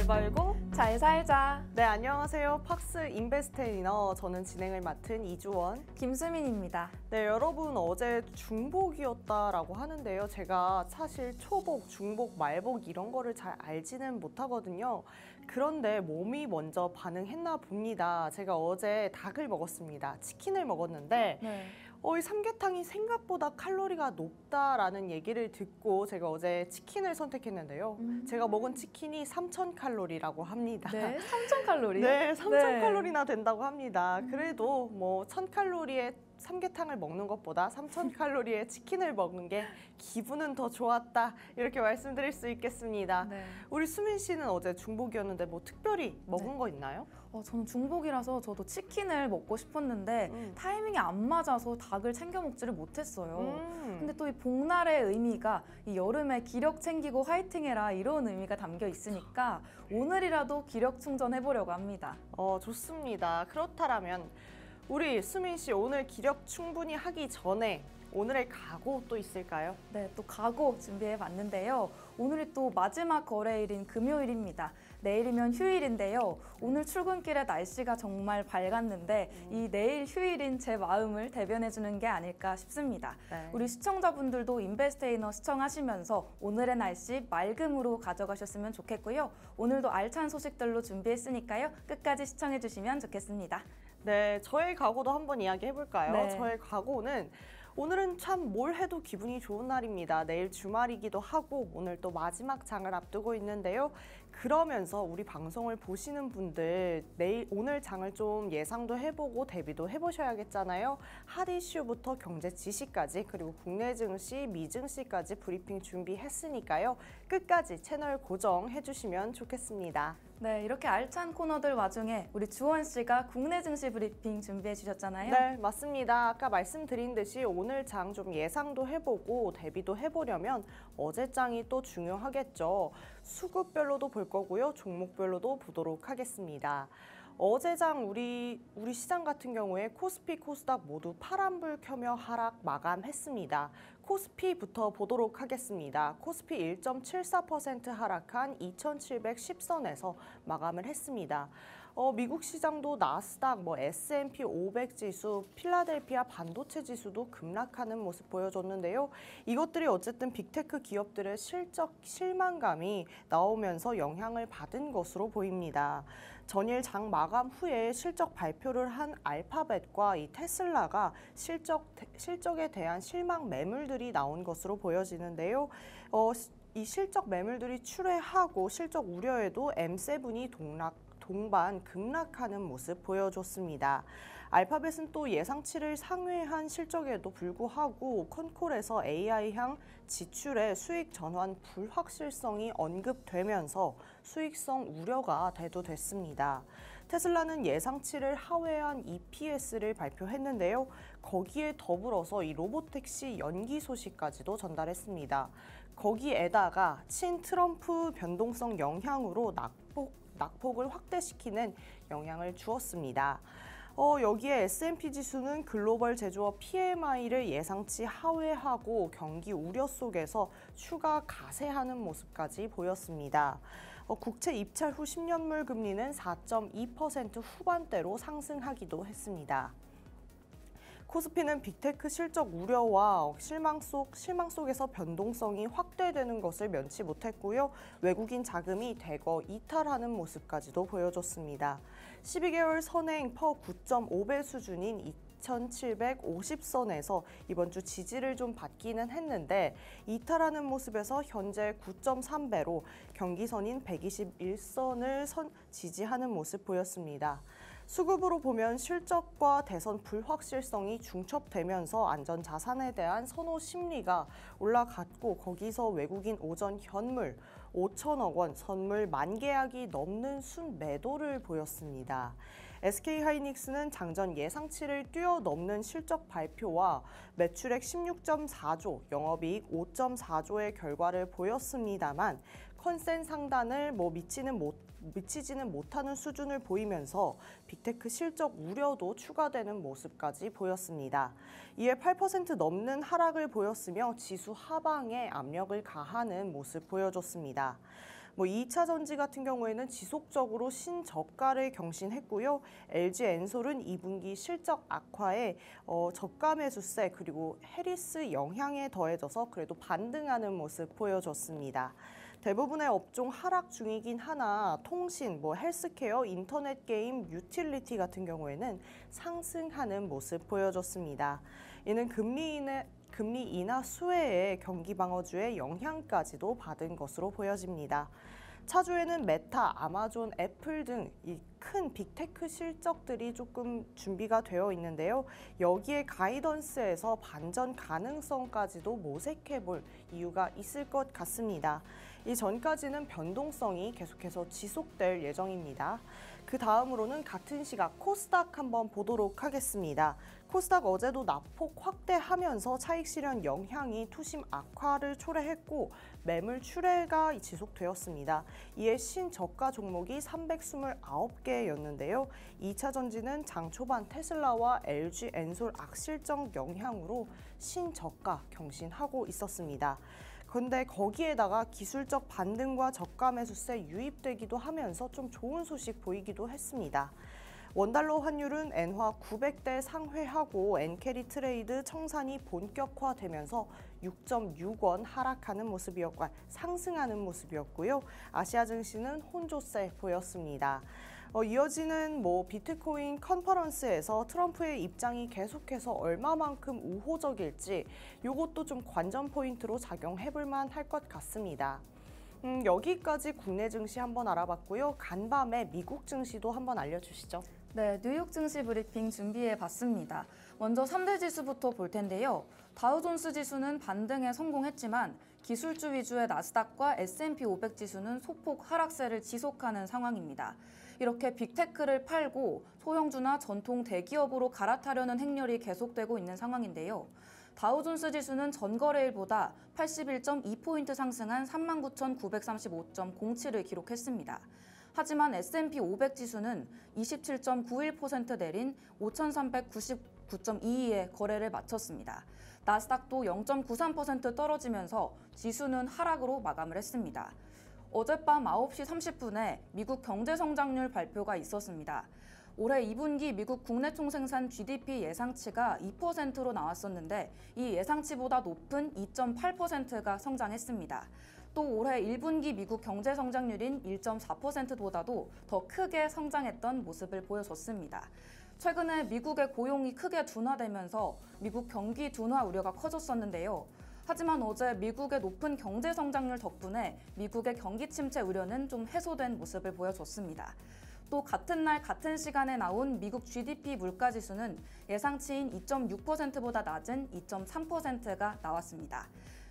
잘 벌고 잘 살자. 네, 안녕하세요. 팍스 인베스트이너, 저는 진행을 맡은 이주원, 김수민입니다. 네, 여러분 어제 중복이었다라고 하는데요. 제가 사실 초복, 중복, 말복 이런 거를 잘 알지는 못하거든요. 그런데 몸이 먼저 반응했나 봅니다. 제가 어제 닭을 먹었습니다. 치킨을 먹었는데 네. 이 삼계탕이 생각보다 칼로리가 높다라는 얘기를 듣고 제가 어제 치킨을 선택했는데요. 제가 먹은 치킨이 3,000칼로리라고 합니다. 네, 3,000칼로리? 네, 3,000칼로리나 된다고 합니다. 그래도 뭐 1,000칼로리의 삼계탕을 먹는 것보다 3,000칼로리의 치킨을 먹는 게 기분은 더 좋았다, 이렇게 말씀드릴 수 있겠습니다. 네. 우리 수민 씨는 어제 중복이었는데 뭐 특별히 먹은 거 있나요? 저는 중복이라서 저도 치킨을 먹고 싶었는데 타이밍이 안 맞아서 닭을 챙겨 먹지를 못했어요. 근데 또 이 복날의 의미가 이 여름에 기력 챙기고 화이팅해라, 이런 의미가 담겨 있으니까 오늘이라도 기력 충전해보려고 합니다. 좋습니다. 그렇다면 우리 수민 씨, 오늘 기력 충분히 하기 전에 오늘의 각오 또 있을까요? 네, 또 각오 준비해 봤는데요. 오늘이 또 마지막 거래일인 금요일입니다. 내일이면 휴일인데요. 오늘 출근길에 날씨가 정말 밝았는데 이 내일 휴일인 제 마음을 대변해 주는 게 아닐까 싶습니다. 네. 우리 시청자분들도 인베스트이너 시청하시면서 오늘의 날씨 맑음으로 가져가셨으면 좋겠고요. 오늘도 알찬 소식들로 준비했으니까요. 끝까지 시청해 주시면 좋겠습니다. 네, 저의 각오도 한번 이야기해 볼까요? 네. 저의 각오는 오늘은 참 뭘 해도 기분이 좋은 날입니다. 내일 주말이기도 하고 오늘 또 마지막 장을 앞두고 있는데요. 그러면서 우리 방송을 보시는 분들 오늘 장을 좀 예상도 해보고 대비도 해보셔야겠잖아요. 핫 이슈부터 경제 지시까지, 그리고 국내 증시, 미증시까지 브리핑 준비했으니까요. 끝까지 채널 고정해 주시면 좋겠습니다. 네, 이렇게 알찬 코너들 와중에 우리 주원 씨가 국내 증시 브리핑 준비해 주셨잖아요. 네, 맞습니다. 아까 말씀드린 듯이 오늘 장 좀 예상도 해보고 대비도 해보려면 어제 장이 또 중요하겠죠. 수급별로도 볼 거고요. 종목별로도 보도록 하겠습니다. 어제 장 우리 시장 같은 경우에 코스피, 코스닥 모두 파란불 켜며 하락 마감했습니다. 코스피부터 보도록 하겠습니다. 코스피 1.74% 하락한 2,710선에서 마감을 했습니다. 미국 시장도 나스닥, S&P 500 지수, 필라델피아 반도체 지수도 급락하는 모습 보여줬는데요. 이것들이 어쨌든 빅테크 기업들의 실적 실망감이 나오면서 영향을 받은 것으로 보입니다. 전일 장 마감 후에 실적 발표를 한 알파벳과 이 테슬라가 실적에 대한 실망 매물들이 나온 것으로 보여지는데요. 이 실적 매물들이 출회하고 실적 우려에도 M7이 동반 급락하는 모습 보여줬습니다. 알파벳은 또 예상치를 상회한 실적에도 불구하고 컨콜에서 AI향 지출의 수익 전환 불확실성이 언급되면서 수익성 우려가 대두됐습니다. 테슬라는 예상치를 하회한 EPS를 발표했는데요. 거기에 더불어서 이 로보택시 연기 소식까지도 전달했습니다. 거기에다가 친 트럼프 변동성 영향으로 낙폭을 확대시키는 영향을 주었습니다. 여기에 S&P 지수는 글로벌 제조업 PMI를 예상치 하회하고 경기 우려 속에서 추가 가세하는 모습까지 보였습니다. 국채 입찰 후 10년물 금리는 4.2% 후반대로 상승하기도 했습니다. 코스피는 빅테크 실적 우려와 실망 속에서 변동성이 확대되는 것을 면치 못했고요. 외국인 자금이 대거 이탈하는 모습까지도 보여줬습니다. 12개월 선행 퍼 9.5배 수준인 2,750선에서 이번 주 지지를 좀 받기는 했는데 이탈하는 모습에서 현재 9.3배로 경기선인 121선을 지지하는 모습 보였습니다. 수급으로 보면 실적과 대선 불확실성이 중첩되면서 안전자산에 대한 선호 심리가 올라갔고 거기서 외국인 오전 현물 5천억 원, 선물 만계약이 넘는 순매도를 보였습니다. SK하이닉스는 장전 예상치를 뛰어넘는 실적 발표와 매출액 16.4조, 영업이익 5.4조의 결과를 보였습니다만 컨센 상단을 미치지는 못하는 수준을 보이면서 빅테크 실적 우려도 추가되는 모습까지 보였습니다. 이에 8% 넘는 하락을 보였으며 지수 하방에 압력을 가하는 모습 보여줬습니다. 뭐 2차 전지 같은 경우에는 지속적으로 신저가를 경신했고요. LG 엔솔은 2분기 실적 악화에 저가 매수세 그리고 해리스 영향에 더해져서 그래도 반등하는 모습 보여줬습니다. 대부분의 업종 하락 중이긴 하나 통신, 헬스케어, 인터넷 게임, 유틸리티 같은 경우에는 상승하는 모습 보여줬습니다. 이는 금리 인하 수혜의 경기 방어주의 영향까지도 받은 것으로 보여집니다. 차주에는 메타, 아마존, 애플 등 이 큰 빅테크 실적들이 조금 준비가 되어 있는데요. 여기에 가이던스에서 반전 가능성까지도 모색해 볼 이유가 있을 것 같습니다. 이 전까지는 변동성이 계속해서 지속될 예정입니다. 그 다음으로는 같은 시각 코스닥 한번 보도록 하겠습니다. 코스닥 어제도 낙폭 확대하면서 차익 실현 영향이 투심 악화를 초래했고 매물 출회가 지속되었습니다. 이에 신저가 종목이 329개였는데요. 2차 전지는 장 초반 테슬라와 LG 엔솔 악실적 영향으로 신저가 경신하고 있었습니다. 그런데 거기에다가 기술적 반등과 저가 매수세 유입되기도 하면서 좀 좋은 소식 보이기도 했습니다. 원달러 환율은 엔화 900대 상회하고 엔캐리 트레이드 청산이 본격화되면서 6.6원 하락하는 모습이었고 상승하는 모습이었고요. 아시아 증시는 혼조세 보였습니다. 이어지는 비트코인 컨퍼런스에서 트럼프의 입장이 계속해서 얼마만큼 우호적일지 이것도 좀 관전 포인트로 작용해볼 만할 것 같습니다. 여기까지 국내 증시 한번 알아봤고요. 간밤에 미국 증시도 한번 알려주시죠. 네, 뉴욕 증시 브리핑 준비해봤습니다. 먼저 3대 지수부터 볼 텐데요. 다우존스 지수는 반등에 성공했지만 기술주 위주의 나스닥과 S&P 500 지수는 소폭 하락세를 지속하는 상황입니다. 이렇게 빅테크를 팔고 소형주나 전통 대기업으로 갈아타려는 행렬이 계속되고 있는 상황인데요. 다우존스 지수는 전거래일보다 81.2포인트 상승한 39,935.07을 기록했습니다. 하지만 S&P 500 지수는 27.91% 내린 5,399.22에 거래를 마쳤습니다. 나스닥도 0.93% 떨어지면서 지수는 하락으로 마감을 했습니다. 어젯밤 9시 30분에 미국 경제성장률 발표가 있었습니다. 올해 2분기 미국 국내 총생산 GDP 예상치가 2%로 나왔었는데 이 예상치보다 높은 2.8%가 성장했습니다. 또 올해 1분기 미국 경제 성장률인 1.4%보다도 더 크게 성장했던 모습을 보여줬습니다. 최근에 미국의 고용이 크게 둔화되면서 미국 경기 둔화 우려가 커졌었는데요. 하지만 어제 미국의 높은 경제 성장률 덕분에 미국의 경기 침체 우려는 좀 해소된 모습을 보여줬습니다. 또 같은 날 같은 시간에 나온 미국 GDP 물가지수는 예상치인 2.6%보다 낮은 2.3%가 나왔습니다.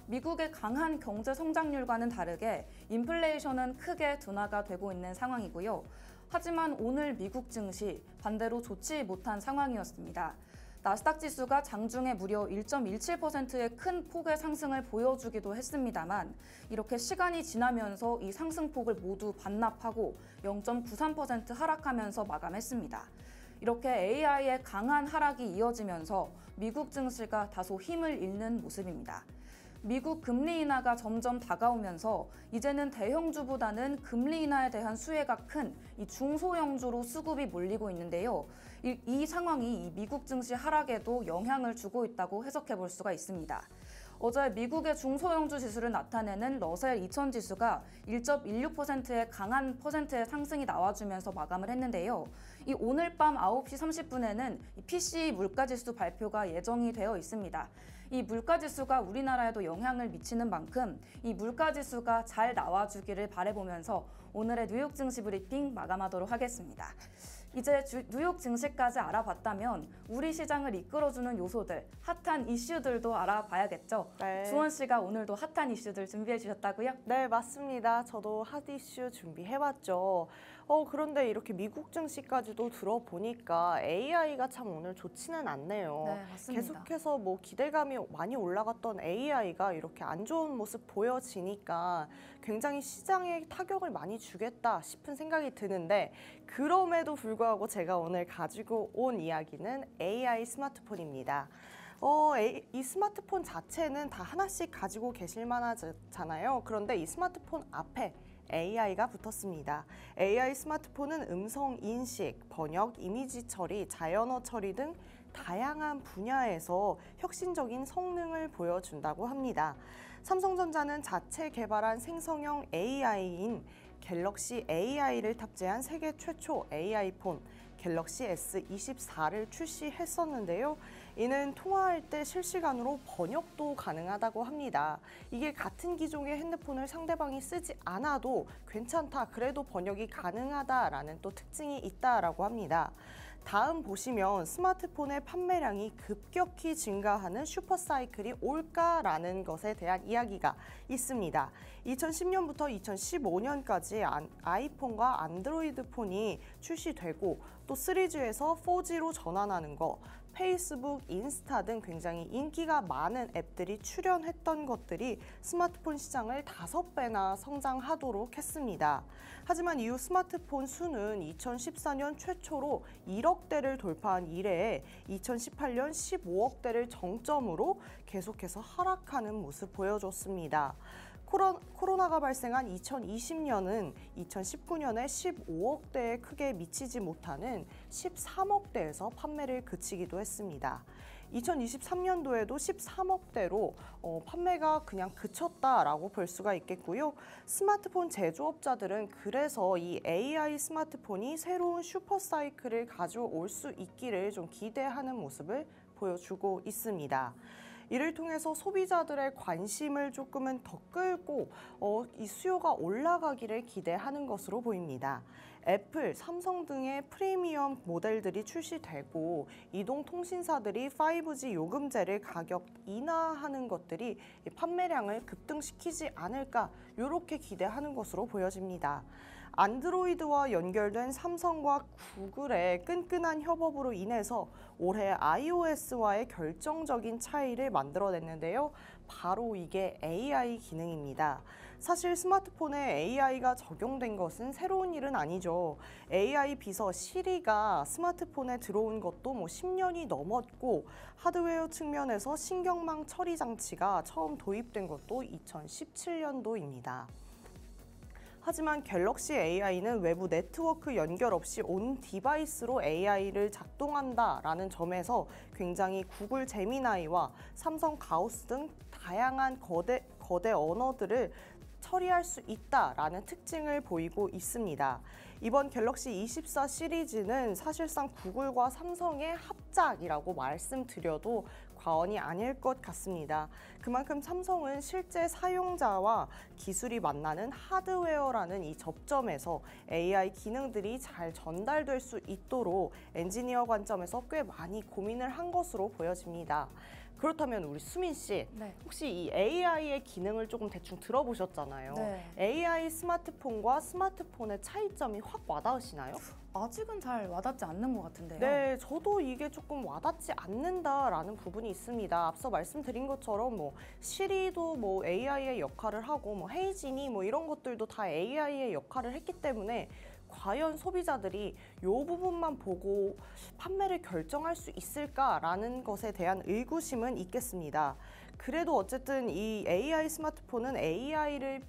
미국의 강한 경제 성장률과는 다르게 인플레이션은 크게 둔화가 되고 있는 상황이고요. 하지만 오늘 미국 증시 반대로 좋지 못한 상황이었습니다. 나스닥 지수가 장중에 무려 1.17%의 큰 폭의 상승을 보여주기도 했습니다만 이렇게 시간이 지나면서 이 상승폭을 모두 반납하고 0.93% 하락하면서 마감했습니다. 이렇게 AI의 강한 하락이 이어지면서 미국 증시가 다소 힘을 잃는 모습입니다. 미국 금리 인하가 점점 다가오면서 이제는 대형주보다는 금리 인하에 대한 수혜가 큰 이 중소형주로 수급이 몰리고 있는데요. 이 상황이 이 미국 증시 하락에도 영향을 주고 있다고 해석해 볼 수가 있습니다. 어제 미국의 중소형주 지수를 나타내는 러셀 2000 지수가 1.16%의 강한 퍼센트의 상승이 나와주면서 마감을 했는데요. 이 오늘 밤 9시 30분에는 PCE 물가지수 발표가 예정이 되어 있습니다. 이 물가지수가 우리나라에도 영향을 미치는 만큼 이 물가지수가 잘 나와주기를 바라보면서 오늘의 뉴욕 증시 브리핑 마감하도록 하겠습니다. 이제 뉴욕 증시까지 알아봤다면 우리 시장을 이끌어주는 요소들, 핫한 이슈들도 알아봐야겠죠? 네. 주원 씨가 오늘도 핫한 이슈들 준비해 주셨다고요? 네, 맞습니다. 저도 핫 이슈 준비해봤죠. 그런데 이렇게 미국 증시까지도 들어보니까 AI가 참 오늘 좋지는 않네요. 네, 맞습니다. 계속해서 기대감이 많이 올라갔던 AI가 이렇게 안 좋은 모습 보여지니까 굉장히 시장에 타격을 많이 주겠다 싶은 생각이 드는데 그럼에도 불구하고 제가 오늘 가지고 온 이야기는 AI 스마트폰입니다. 이 스마트폰 자체는 다 하나씩 가지고 계실 만하잖아요. 그런데 이 스마트폰 앞에 AI가 붙었습니다. AI 스마트폰은 음성 인식, 번역, 이미지 처리, 자연어 처리 등 다양한 분야에서 혁신적인 성능을 보여준다고 합니다. 삼성전자는 자체 개발한 생성형 AI인 갤럭시 AI를 탑재한 세계 최초 AI폰 갤럭시 S24를 출시했었는데요. 이는 통화할 때 실시간으로 번역도 가능하다고 합니다. 이게 같은 기종의 핸드폰을 상대방이 쓰지 않아도 괜찮다, 그래도 번역이 가능하다라는 또 특징이 있다라고 합니다. 다음 보시면 스마트폰의 판매량이 급격히 증가하는 슈퍼사이클이 올까라는 것에 대한 이야기가 있습니다. 2010년부터 2015년까지 아이폰과 안드로이드 폰이 출시되고 또 3G에서 4G로 전환하는 거, 페이스북, 인스타 등 굉장히 인기가 많은 앱들이 출연했던 것들이 스마트폰 시장을 5배나 성장하도록 했습니다. 하지만 이후 스마트폰 수는 2014년 최초로 1억 대를 돌파한 이래에 2018년 15억 대를 정점으로 계속해서 하락하는 모습 보여줬습니다. 코로나가 발생한 2020년은 2019년에 15억 대에 크게 미치지 못하는 13억 대에서 판매를 그치기도 했습니다. 2023년도에도 13억 대로 판매가 그냥 그쳤다라고 볼 수가 있겠고요. 스마트폰 제조업자들은 그래서 이 AI 스마트폰이 새로운 슈퍼사이클을 가져올 수 있기를 좀 기대하는 모습을 보여주고 있습니다. 이를 통해서 소비자들의 관심을 조금은 더 끌고 이 수요가 올라가기를 기대하는 것으로 보입니다. 애플, 삼성 등의 프리미엄 모델들이 출시되고 이동통신사들이 5G 요금제를 가격 인하하는 것들이 판매량을 급등시키지 않을까 이렇게 기대하는 것으로 보여집니다. 안드로이드와 연결된 삼성과 구글의 끈끈한 협업으로 인해서 올해 iOS와의 결정적인 차이를 만들어냈는데요. 바로 이게 AI 기능입니다. 사실 스마트폰에 AI가 적용된 것은 새로운 일은 아니죠. AI 비서 시리가 스마트폰에 들어온 것도 10년이 넘었고 하드웨어 측면에서 신경망 처리 장치가 처음 도입된 것도 2017년도입니다. 하지만 갤럭시 AI는 외부 네트워크 연결 없이 온 디바이스로 AI를 작동한다라는 점에서 굉장히 구글 제미나이와 삼성 가우스 등 다양한 거대 언어들을 처리할 수 있다라는 특징을 보이고 있습니다. 이번 갤럭시 24 시리즈는 사실상 구글과 삼성의 합작이라고 말씀드려도 과언이 아닐 것 같습니다. 그만큼 삼성은 실제 사용자와 기술이 만나는 하드웨어라는 이 접점에서 AI 기능들이 잘 전달될 수 있도록 엔지니어 관점에서 꽤 많이 고민을 한 것으로 보여집니다. 그렇다면 우리 수민 씨, 네. 혹시 이 AI의 기능을 조금 대충 들어보셨잖아요. 네. AI 스마트폰과 스마트폰의 차이점이 확 와닿으시나요? 아직은 잘 와닿지 않는 것 같은데요. 네, 저도 이게 조금 와닿지 않는다라는 부분이 있습니다. 앞서 말씀드린 것처럼 시리도 AI의 역할을 하고 헤이진이 이런 것들도 다 AI의 역할을 했기 때문에 과연 소비자들이 이 부분만 보고 판매를 결정할 수 있을까라는 것에 대한 의구심은 있겠습니다. 그래도 어쨌든 이 AI 스마트폰은 AI를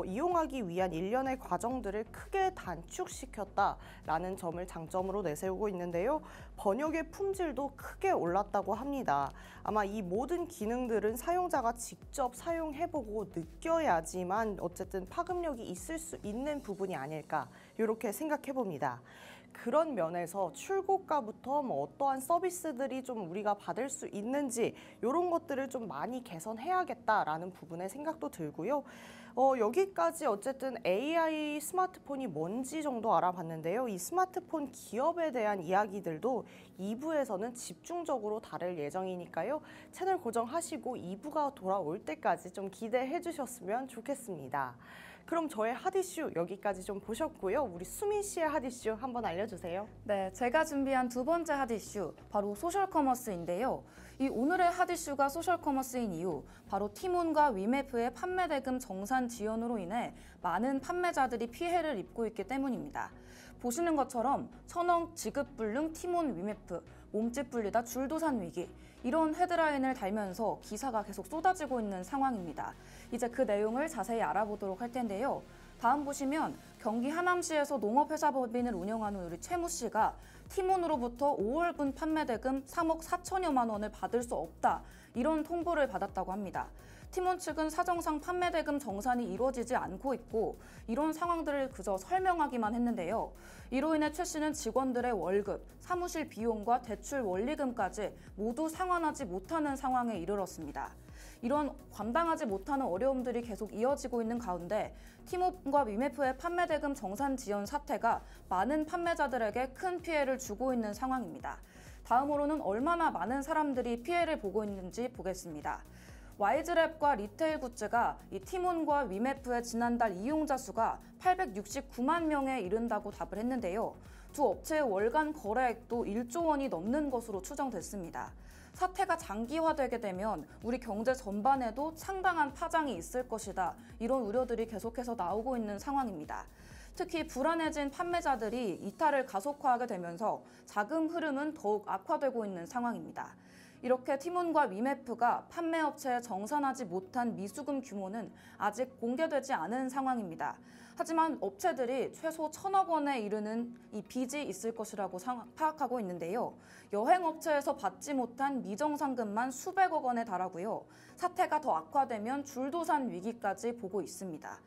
이용하기 위한 일련의 과정들을 크게 단축시켰다라는 점을 장점으로 내세우고 있는데요. 번역의 품질도 크게 올랐다고 합니다. 아마 이 모든 기능들은 사용자가 직접 사용해보고 느껴야지만 어쨌든 파급력이 있을 수 있는 부분이 아닐까 이렇게 생각해봅니다. 그런 면에서 출고가부터 어떠한 서비스들이 좀 우리가 받을 수 있는지 이런 것들을 좀 많이 개선해야겠다라는 부분에 생각도 들고요. 여기까지 어쨌든 AI 스마트폰이 뭔지 정도 알아봤는데요. 이 스마트폰 기업에 대한 이야기들도 2부에서는 집중적으로 다룰 예정이니까요. 채널 고정하시고 2부가 돌아올 때까지 좀 기대해 주셨으면 좋겠습니다. 그럼 저의 핫이슈 여기까지 좀 보셨고요. 우리 수민 씨의 핫이슈 한번 알려주세요. 네, 제가 준비한 두 번째 핫이슈 바로 소셜 커머스인데요. 이 오늘의 핫이슈가 소셜 커머스인 이유, 바로 티몬과 위메프의 판매 대금 정산 지연으로 인해 많은 판매자들이 피해를 입고 있기 때문입니다. 보시는 것처럼 천억 지급 불능 티몬 위메프, 몸집 불리다 줄도산 위기, 이런 헤드라인을 달면서 기사가 계속 쏟아지고 있는 상황입니다. 이제 그 내용을 자세히 알아보도록 할 텐데요. 다음 보시면 경기 하남시에서 농업회사법인을 운영하는 우리 최무 씨가 팀원으로부터 5월분 판매 대금 3억 4천여만 원을 받을 수 없다. 이런 통보를 받았다고 합니다. 팀원 측은 사정상 판매 대금 정산이 이루어지지 않고 있고 이런 상황들을 그저 설명하기만 했는데요. 이로 인해 최 씨는 직원들의 월급, 사무실 비용과 대출 원리금까지 모두 상환하지 못하는 상황에 이르렀습니다. 이런 감당하지 못하는 어려움들이 계속 이어지고 있는 가운데 팀원과 위메프의 판매 대금 정산 지연 사태가 많은 판매자들에게 큰 피해를 주고 있는 상황입니다. 다음으로는 얼마나 많은 사람들이 피해를 보고 있는지 보겠습니다. 와이즈랩과 리테일 굿즈가 이 티몬과 위메프의 지난달 이용자 수가 869만 명에 이른다고 답을 했는데요. 두 업체의 월간 거래액도 1조 원이 넘는 것으로 추정됐습니다. 사태가 장기화되게 되면 우리 경제 전반에도 상당한 파장이 있을 것이다. 이런 우려들이 계속해서 나오고 있는 상황입니다. 특히 불안해진 판매자들이 이탈을 가속화하게 되면서 자금 흐름은 더욱 악화되고 있는 상황입니다. 이렇게 티몬과 위메프가 판매업체에 정산하지 못한 미수금 규모는 아직 공개되지 않은 상황입니다. 하지만 업체들이 최소 1,000억 원에 이르는 이 빚이 있을 것이라고 파악하고 있는데요. 여행업체에서 받지 못한 미정상금만 수백억 원에 달하고요. 사태가 더 악화되면 줄도산 위기까지 보고 있습니다.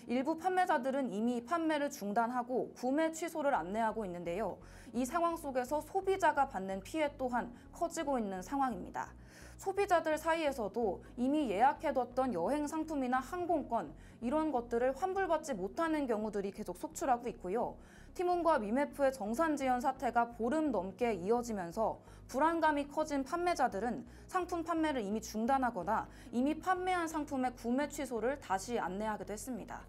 일부 판매자들은 이미 판매를 중단하고 구매 취소를 안내하고 있는데요. 이 상황 속에서 소비자가 받는 피해 또한 커지고 있는 상황입니다. 소비자들 사이에서도 이미 예약해뒀던 여행 상품이나 항공권 이런 것들을 환불받지 못하는 경우들이 계속 속출하고 있고요. 티몬과 위메프의 정산 지연 사태가 보름 넘게 이어지면서 불안감이 커진 판매자들은 상품 판매를 이미 중단하거나 이미 판매한 상품의 구매 취소를 다시 안내하기도 했습니다.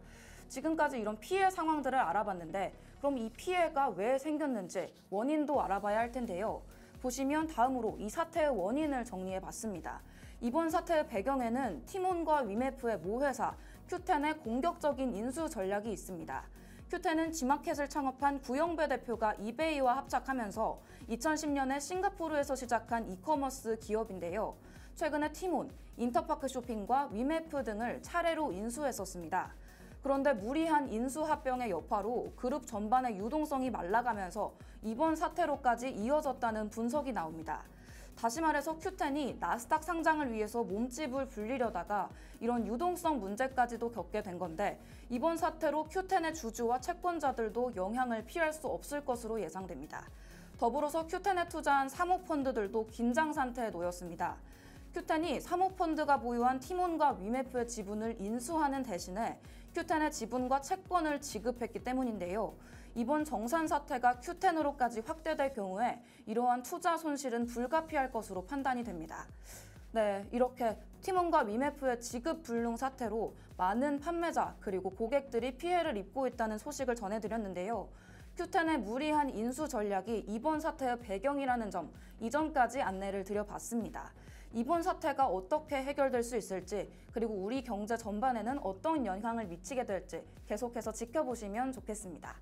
지금까지 이런 피해 상황들을 알아봤는데 그럼 이 피해가 왜 생겼는지 원인도 알아봐야 할 텐데요. 보시면 다음으로 이 사태의 원인을 정리해봤습니다. 이번 사태의 배경에는 티몬과 위메프의 모회사 큐텐의 공격적인 인수 전략이 있습니다. 큐텐은 지마켓을 창업한 구영배 대표가 이베이와 합작하면서 2010년에 싱가포르에서 시작한 이커머스 기업인데요. 최근에 티몬, 인터파크 쇼핑과 위메프 등을 차례로 인수했었습니다. 그런데 무리한 인수 합병의 여파로 그룹 전반의 유동성이 말라가면서 이번 사태로까지 이어졌다는 분석이 나옵니다. 다시 말해서 큐텐이 나스닥 상장을 위해서 몸집을 불리려다가 이런 유동성 문제까지도 겪게 된 건데 이번 사태로 큐텐의 주주와 채권자들도 영향을 피할 수 없을 것으로 예상됩니다. 더불어서 큐텐에 투자한 사모펀드들도 긴장 상태에 놓였습니다. 큐텐이 사모펀드가 보유한 티몬과 위메프의 지분을 인수하는 대신에 큐텐의 지분과 채권을 지급했기 때문인데요. 이번 정산 사태가 큐텐으로까지 확대될 경우에 이러한 투자 손실은 불가피할 것으로 판단이 됩니다. 네, 이렇게 티몬과 위메프의 지급 불능 사태로 많은 판매자 그리고 고객들이 피해를 입고 있다는 소식을 전해드렸는데요. 큐텐의 무리한 인수 전략이 이번 사태의 배경이라는 점 이전까지 안내를 드려봤습니다. 이번 사태가 어떻게 해결될 수 있을지 그리고 우리 경제 전반에는 어떤 영향을 미치게 될지 계속해서 지켜보시면 좋겠습니다.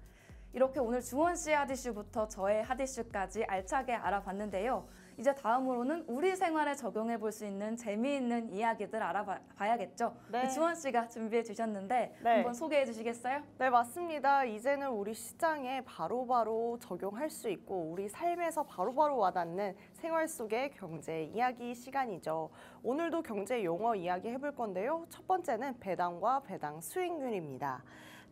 이렇게 오늘 주원 씨의 핫이슈부터 저의 핫이슈까지 알차게 알아봤는데요. 이제 다음으로는 우리 생활에 적용해 볼 수 있는 재미있는 이야기들 알아봐야겠죠. 네. 주원 씨가 준비해 주셨는데 네. 한번 소개해 주시겠어요? 네, 맞습니다. 이제는 우리 시장에 바로바로 적용할 수 있고 우리 삶에서 바로바로 와닿는 생활 속의 경제 이야기 시간이죠. 오늘도 경제 용어 이야기 해볼 건데요. 첫 번째는 배당과 배당 수익률입니다.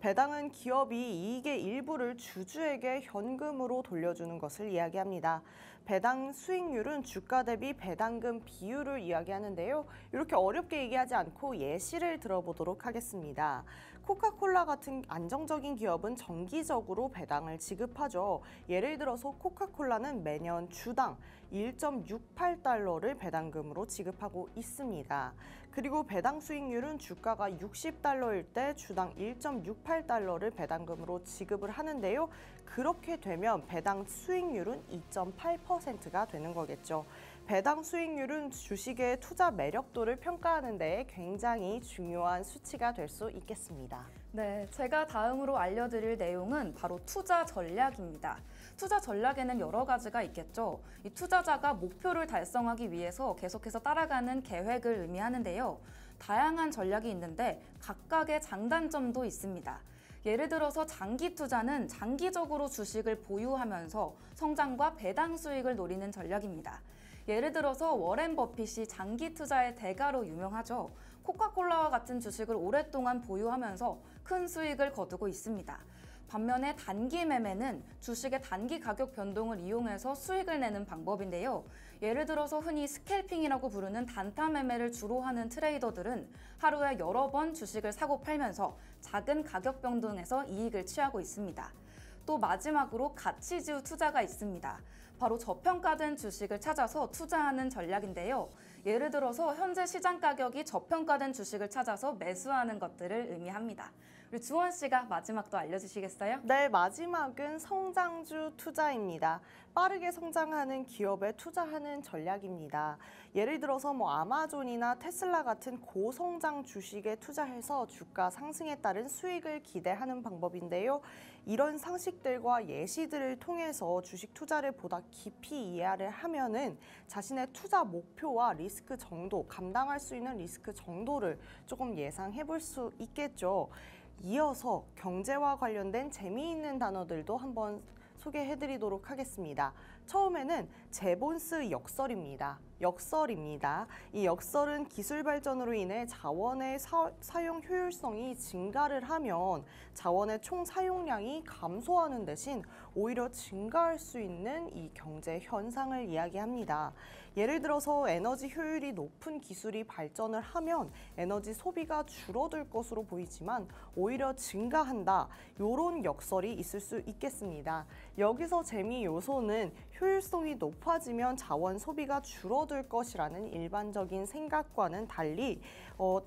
배당은 기업이 이익의 일부를 주주에게 현금으로 돌려주는 것을 이야기합니다. 배당 수익률은 주가 대비 배당금 비율을 이야기하는데요. 이렇게 어렵게 얘기하지 않고 예시를 들어보도록 하겠습니다. 코카콜라 같은 안정적인 기업은 정기적으로 배당을 지급하죠. 예를 들어서 코카콜라는 매년 주당 1.68달러를 배당금으로 지급하고 있습니다. 그리고 배당 수익률은 주가가 60달러일 때 주당 1.68달러를 배당금으로 지급을 하는데요. 그렇게 되면 배당 수익률은 2.8%가 되는 거겠죠. 배당 수익률은 주식의 투자 매력도를 평가하는 데 굉장히 중요한 수치가 될 수 있겠습니다. 네, 제가 다음으로 알려드릴 내용은 바로 투자 전략입니다. 투자 전략에는 여러 가지가 있겠죠. 이 투자자가 목표를 달성하기 위해서 계속해서 따라가는 계획을 의미하는데요. 다양한 전략이 있는데 각각의 장단점도 있습니다. 예를 들어서 장기 투자는 장기적으로 주식을 보유하면서 성장과 배당 수익을 노리는 전략입니다. 예를 들어서 워렌 버핏이 장기 투자의 대가로 유명하죠. 코카콜라와 같은 주식을 오랫동안 보유하면서 큰 수익을 거두고 있습니다. 반면에 단기 매매는 주식의 단기 가격 변동을 이용해서 수익을 내는 방법인데요. 예를 들어서 흔히 스캘핑이라고 부르는 단타 매매를 주로 하는 트레이더들은 하루에 여러 번 주식을 사고 팔면서 작은 가격 변동에서 이익을 취하고 있습니다. 또 마지막으로 가치주 투자가 있습니다. 바로 저평가된 주식을 찾아서 투자하는 전략인데요. 예를 들어서 현재 시장 가격이 저평가된 주식을 찾아서 매수하는 것들을 의미합니다. 우리 주원 씨가 마지막도 알려주시겠어요? 네, 마지막은 성장주 투자입니다. 빠르게 성장하는 기업에 투자하는 전략입니다. 예를 들어서 아마존이나 테슬라 같은 고성장 주식에 투자해서 주가 상승에 따른 수익을 기대하는 방법인데요. 이런 상식들과 예시들을 통해서 주식 투자를 보다 깊이 이해를 하면은 자신의 투자 목표와 리스크 정도, 감당할 수 있는 리스크 정도를 조금 예상해 볼 수 있겠죠. 이어서 경제와 관련된 재미있는 단어들도 한번 소개해드리도록 하겠습니다. 처음에는 제본스 역설입니다. 이 역설은 기술 발전으로 인해 자원의 사용 효율성이 증가를 하면 자원의 총 사용량이 감소하는 대신 오히려 증가할 수 있는 이 경제 현상을 이야기합니다. 예를 들어서 에너지 효율이 높은 기술이 발전을 하면 에너지 소비가 줄어들 것으로 보이지만 오히려 증가한다. 이런 역설이 있을 수 있겠습니다. 여기서 재미 요소는 효율성이 높아지면 자원 소비가 줄어들 것이라는 일반적인 생각과는 달리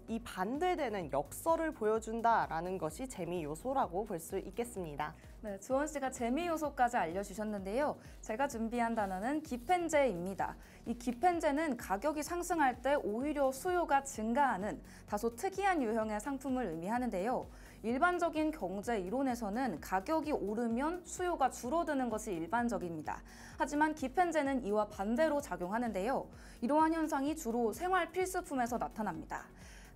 이 반대되는 역설을 보여준다라는 것이 재미 요소라고 볼 수 있겠습니다. 네, 주원 씨가 재미 요소까지 알려주셨는데요. 제가 준비한 단어는 기펜제입니다. 이 기펜제는 가격이 상승할 때 오히려 수요가 증가하는 다소 특이한 유형의 상품을 의미하는데요. 일반적인 경제 이론에서는 가격이 오르면 수요가 줄어드는 것이 일반적입니다. 하지만 기펜제는 이와 반대로 작용하는데요. 이러한 현상이 주로 생활 필수품에서 나타납니다.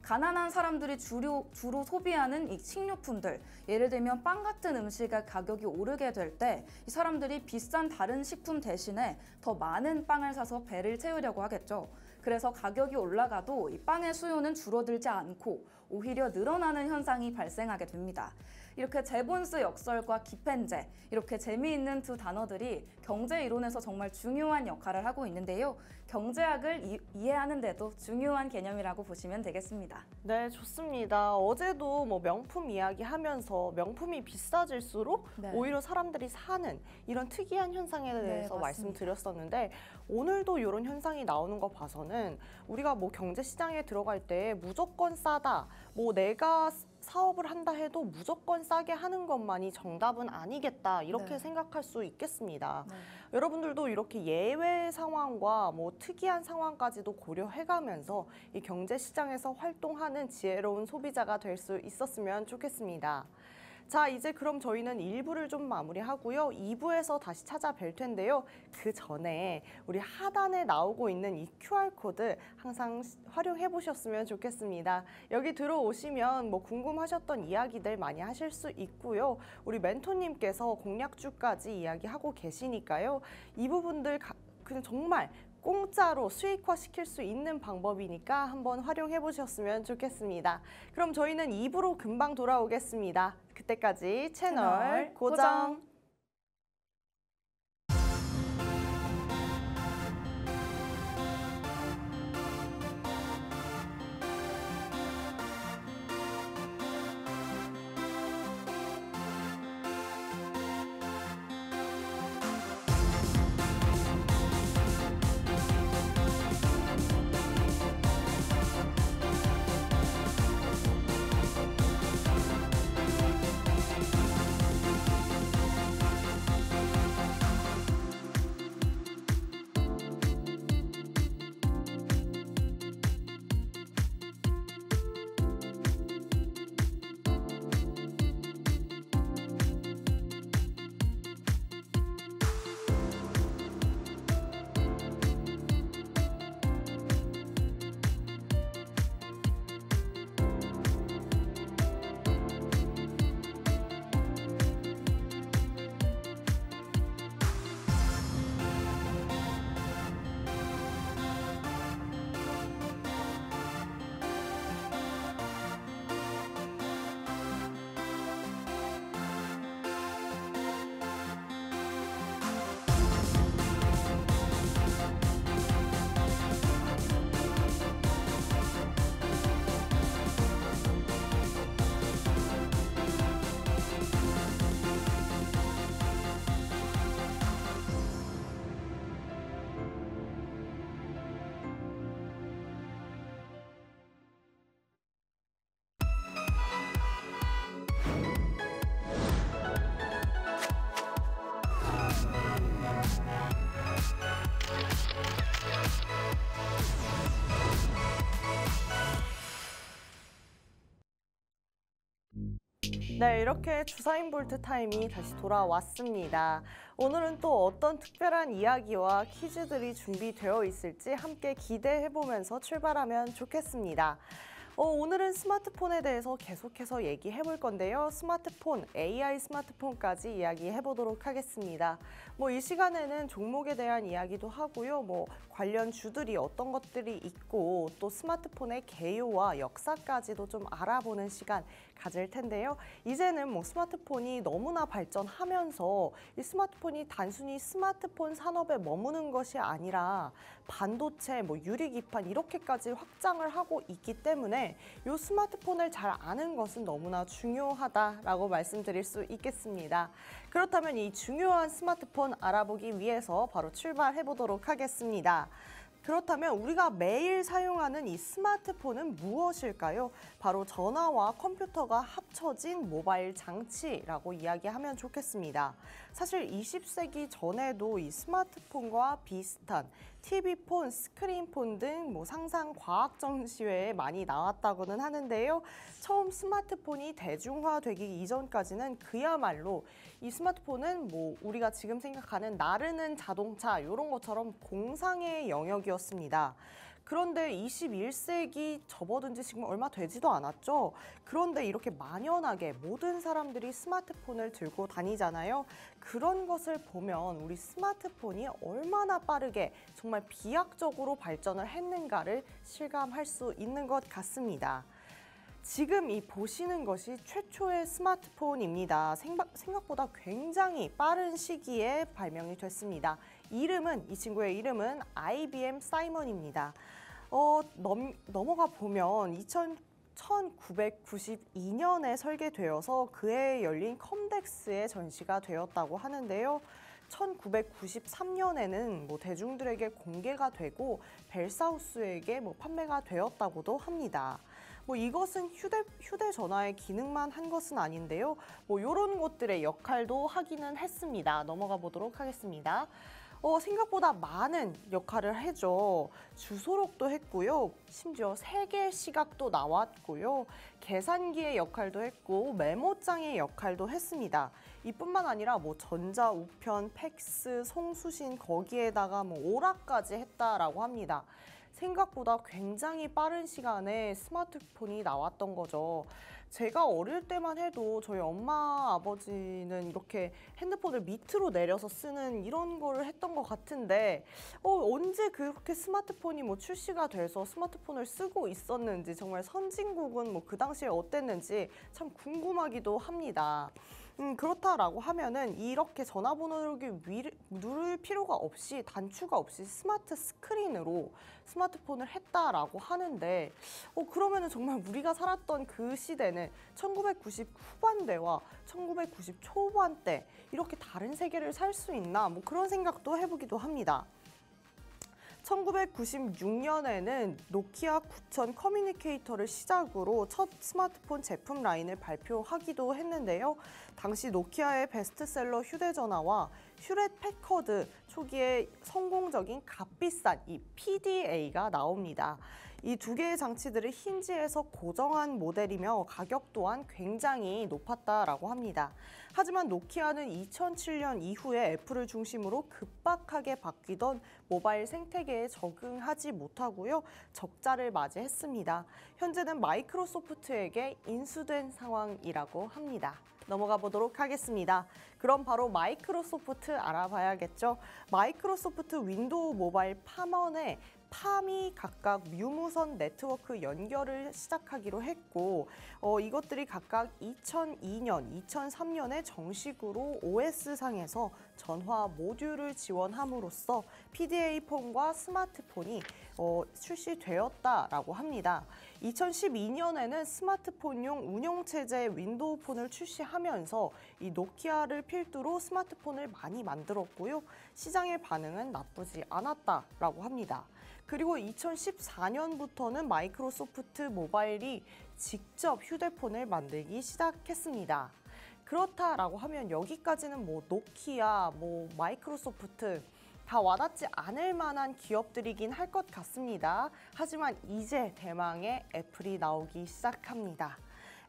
가난한 사람들이 주로 소비하는 이 식료품들, 예를 들면 빵 같은 음식의 가격이 오르게 될 때 이 사람들이 비싼 다른 식품 대신에 더 많은 빵을 사서 배를 채우려고 하겠죠. 그래서 가격이 올라가도 이 빵의 수요는 줄어들지 않고 오히려 늘어나는 현상이 발생하게 됩니다. 이렇게 제본스 역설과 기펜제, 이렇게 재미있는 두 단어들이 경제 이론에서 정말 중요한 역할을 하고 있는데요. 경제학을 이해하는 데도 중요한 개념이라고 보시면 되겠습니다. 네, 좋습니다. 어제도 명품 이야기하면서 명품이 비싸질수록 오히려 사람들이 사는 이런 특이한 현상에 대해서 말씀드렸었는데 오늘도 이런 현상이 나오는 거 봐서는 우리가 경제 시장에 들어갈 때 무조건 싸다, 내가 사업을 한다 해도 무조건 싸게 하는 것만이 정답은 아니겠다 이렇게 생각할 수 있겠습니다. 여러분들도 이렇게 예외 상황과 특이한 상황까지도 고려해가면서 이 경제 시장에서 활동하는 지혜로운 소비자가 될 수 있었으면 좋겠습니다. 자, 이제 그럼 저희는 1부를 좀 마무리하고요. 2부에서 다시 찾아뵐 텐데요. 그 전에 우리 하단에 나오고 있는 이 QR코드 항상 활용해 보셨으면 좋겠습니다. 여기 들어오시면 궁금하셨던 이야기들 많이 하실 수 있고요. 우리 멘토님께서 공략주까지 이야기하고 계시니까요. 이 부분들 그냥 정말 공짜로 수익화 시킬 수 있는 방법이니까 한번 활용해 보셨으면 좋겠습니다. 그럼 저희는 2부로 금방 돌아오겠습니다. 그때까지 채널 고정! 네, 이렇게 주사인 볼트 타임이 다시 돌아왔습니다. 오늘은 또 어떤 특별한 이야기와 퀴즈들이 준비되어 있을지 함께 기대해보면서 출발하면 좋겠습니다. 오늘은 스마트폰에 대해서 계속해서 얘기해 볼 건데요. 스마트폰, AI 스마트폰까지 이야기해 보도록 하겠습니다. 이 시간에는 종목에 대한 이야기도 하고요. 관련 주들이 어떤 것들이 있고 또 스마트폰의 개요와 역사까지도 좀 알아보는 시간 가질 텐데요. 이제는 스마트폰이 너무나 발전하면서 이 스마트폰이 단순히 스마트폰 산업에 머무는 것이 아니라 반도체, 유리기판 이렇게까지 확장을 하고 있기 때문에 이 스마트폰을 잘 아는 것은 너무나 중요하다라고 말씀드릴 수 있겠습니다. 그렇다면 이 중요한 스마트폰 알아보기 위해서 바로 출발해 보도록 하겠습니다. 그렇다면 우리가 매일 사용하는 이 스마트폰은 무엇일까요? 바로 전화와 컴퓨터가 합쳐진 모바일 장치라고 이야기하면 좋겠습니다. 사실 20세기 전에도 이 스마트폰과 비슷한 TV폰, 스크린폰 등 상상 과학 전시회에 많이 나왔다고는 하는데요. 처음 스마트폰이 대중화되기 이전까지는 그야말로 이 스마트폰은 우리가 지금 생각하는 나르는 자동차 이런 것처럼 공상의 영역이었습니다. 그런데 21세기 접어든 지 지금 얼마 되지도 않았죠. 그런데 이렇게 만연하게 모든 사람들이 스마트폰을 들고 다니잖아요. 그런 것을 보면 우리 스마트폰이 얼마나 빠르게 정말 비약적으로 발전을 했는가를 실감할 수 있는 것 같습니다. 지금 이 보시는 것이 최초의 스마트폰입니다. 생각보다 굉장히 빠른 시기에 발명이 됐습니다. 이 친구의 이름은 IBM 사이먼입니다. 넘어가 보면 1992년에 설계되어서 그해 열린 컴덱스에 전시가 되었다고 하는데요. 1993년에는 대중들에게 공개가 되고 벨사우스에게 판매가 되었다고도 합니다. 이것은 휴대전화의 기능만 한 것은 아닌데요. 이런 것들의 역할도 하기는 했습니다. 넘어가 보도록 하겠습니다. 생각보다 많은 역할을 해줘. 주소록도 했고요. 심지어 세계 시각도 나왔고요. 계산기의 역할도 했고 메모장의 역할도 했습니다. 이뿐만 아니라 전자, 우편, 팩스, 송수신 거기에다가 오락까지 했다라고 합니다. 생각보다 굉장히 빠른 시간에 스마트폰이 나왔던 거죠. 제가 어릴 때만 해도 저희 엄마, 아버지는 이렇게 핸드폰을 밑으로 내려서 쓰는 이런 거를 했던 것 같은데 언제 그렇게 스마트폰이 출시가 돼서 스마트폰을 쓰고 있었는지 정말 선진국은 그 당시에 어땠는지 참 궁금하기도 합니다. 그렇다라고 하면은 이렇게 전화번호를 누를 필요가 없이 단추가 없이 스마트 스크린으로 스마트폰을 했다라고 하는데 그러면은 정말 우리가 살았던 그 시대는 1990 후반대와 1990 초반대 이렇게 다른 세계를 살 수 있나 그런 생각도 해보기도 합니다. 1996년에는 노키아 9000 커뮤니케이터를 시작으로 첫 스마트폰 제품 라인을 발표하기도 했는데요. 당시 노키아의 베스트셀러 휴대전화와 휴렛 패커드 초기에 성공적인 값비싼 이 PDA가 나옵니다. 이 두 개의 장치들을 힌지에서 고정한 모델이며 가격 또한 굉장히 높았다라고 합니다. 하지만 노키아는 2007년 이후에 애플을 중심으로 급박하게 바뀌던 모바일 생태계에 적응하지 못하고요. 적자를 맞이했습니다. 현재는 마이크로소프트에게 인수된 상황이라고 합니다. 넘어가 보도록 하겠습니다. 그럼 바로 마이크로소프트 알아봐야겠죠. 마이크로소프트 윈도우 모바일 팜원에 팜이 각각 유무선 네트워크 연결을 시작하기로 했고 이것들이 각각 2002년, 2003년에 정식으로 OS상에서 전화 모듈을 지원함으로써 PDA 폰과 스마트폰이 출시되었다라고 합니다. 2012년에는 스마트폰용 운영체제 윈도우 폰을 출시하면서 이 노키아를 필두로 스마트폰을 많이 만들었고요. 시장의 반응은 나쁘지 않았다라고 합니다. 그리고 2014년부터는 마이크로소프트 모바일이 직접 휴대폰을 만들기 시작했습니다. 그렇다라고 하면 여기까지는 노키아, 마이크로소프트 다 와닿지 않을 만한 기업들이긴 할 것 같습니다. 하지만 이제 대망의 애플이 나오기 시작합니다.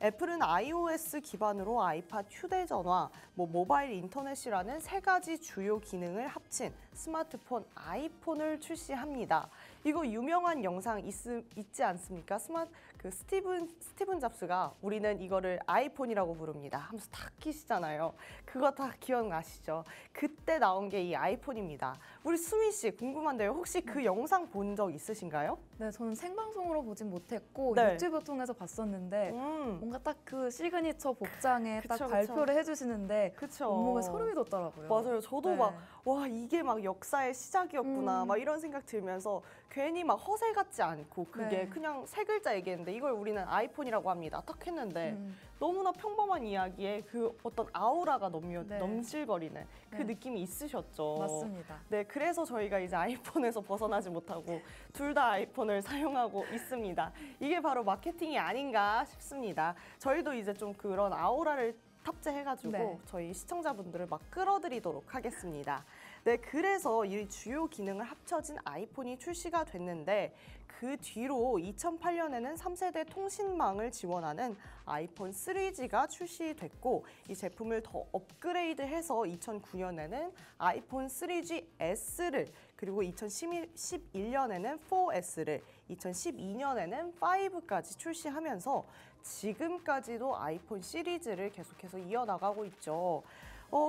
애플은 iOS 기반으로 아이팟 휴대전화, 모바일 인터넷이라는 세 가지 주요 기능을 합친 스마트폰 아이폰을 출시합니다. 이거 유명한 영상 있지 않습니까? 스티븐 잡스가 우리는 이거를 아이폰이라고 부릅니다 하면서 다 키시잖아요. 그거 다 기억나시죠? 그때 나온 게 이 아이폰입니다. 우리 수민 씨 궁금한데요. 혹시 그 영상 본 적 있으신가요? 네, 저는 생방송으로 보진 못했고 네. 유튜브 통해서 봤었는데 뭔가 딱 그 시그니처 복장에 딱 그쵸, 발표를 해주시는데 그쵸. 온몸에 소름이 돋더라고요. 맞아요. 저도 네. 와, 이게 막 역사의 시작이었구나. 막 이런 생각 들면서 괜히 막 허세 같지 않고 그게 네. 그냥 세 글자 얘기했는데 이걸 우리는 아이폰이라고 합니다. 딱 했는데 너무나 평범한 이야기에 그 어떤 아우라가 네. 넘실거리는 그 네. 느낌이 있으셨죠. 맞습니다. 네, 그래서 저희가 이제 아이폰에서 벗어나지 못하고 둘 다 아이폰을 사용하고 있습니다. 이게 바로 마케팅이 아닌가 싶습니다. 저희도 이제 좀 그런 아우라를 탑재해가지고 네. 저희 시청자분들을 막 끌어들이도록 하겠습니다. 네, 그래서 이 주요 기능을 합쳐진 아이폰이 출시가 됐는데 그 뒤로 2008년에는 3세대 통신망을 지원하는 아이폰 3G가 출시됐고 이 제품을 더 업그레이드해서 2009년에는 아이폰 3GS를 그리고 2011년에는 4S를 2012년에는 5까지 출시하면서 지금까지도 아이폰 시리즈를 계속해서 이어나가고 있죠.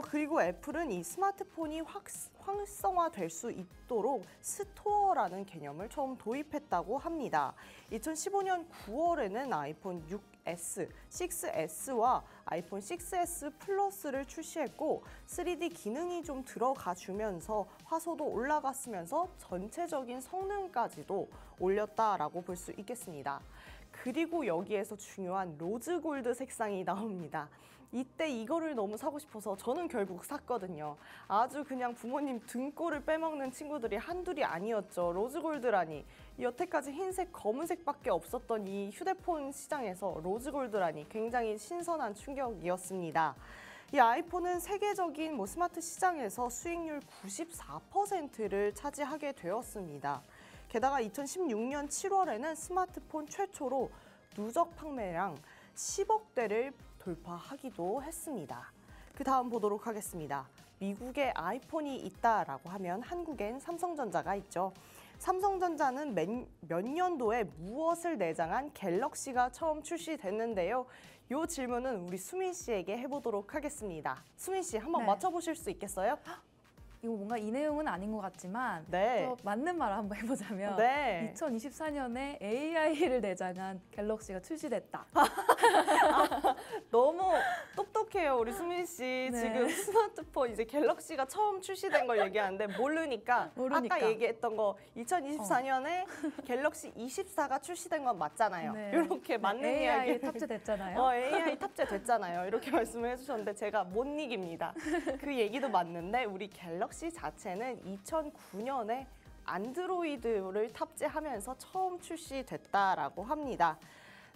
그리고 애플은 이 스마트폰이 활성화될 수 있도록 스토어라는 개념을 처음 도입했다고 합니다. 2015년 9월에는 아이폰 6S, 6S와 아이폰 6S 플러스를 출시했고 3D 기능이 좀 들어가 주면서 화소도 올라갔으면서 전체적인 성능까지도 올렸다라고 볼 수 있겠습니다. 그리고 여기에서 중요한 로즈 골드 색상이 나옵니다. 이때 이거를 너무 사고 싶어서 저는 결국 샀거든요. 아주 그냥 부모님 등골을 빼먹는 친구들이 한둘이 아니었죠. 로즈골드라니. 여태까지 흰색, 검은색밖에 없었던 이 휴대폰 시장에서 로즈골드라니 굉장히 신선한 충격이었습니다. 이 아이폰은 세계적인 스마트 시장에서 수익률 94%를 차지하게 되었습니다. 게다가 2016년 7월에는 스마트폰 최초로 누적 판매량 10억 대를 돌파하기도 했습니다. 그 다음 보도록 하겠습니다. 미국에 아이폰이 있다라고 하면 한국엔 삼성전자가 있죠. 삼성전자는 몇 년도에 무엇을 내장한 갤럭시가 처음 출시됐는데요. 이 질문은 우리 수민 씨에게 해보도록 하겠습니다. 수민 씨 한번 네. 맞춰보실 수 있겠어요? 이거 뭔가 이 내용은 아닌 것 같지만 네. 또 맞는 말을 한번 해보자면 네. 2024년에 AI를 내장한 갤럭시가 출시됐다. 너무 똑똑해요, 우리 수민 씨. 네. 지금 스마트폰 이제 갤럭시가 처음 출시된 걸 얘기하는데 모르니까 아까 얘기했던 거 2024년에 갤럭시 24가 출시된 건 맞잖아요. 네. 이렇게 맞는 AI 이야기를 탑재됐잖아요. AI 탑재됐잖아요. 이렇게 말씀을 해주셨는데 제가 못 이깁니다. 그 얘기도 맞는데 우리 갤럭시 자체는 2009년에 안드로이드를 탑재하면서 처음 출시됐다라고 합니다.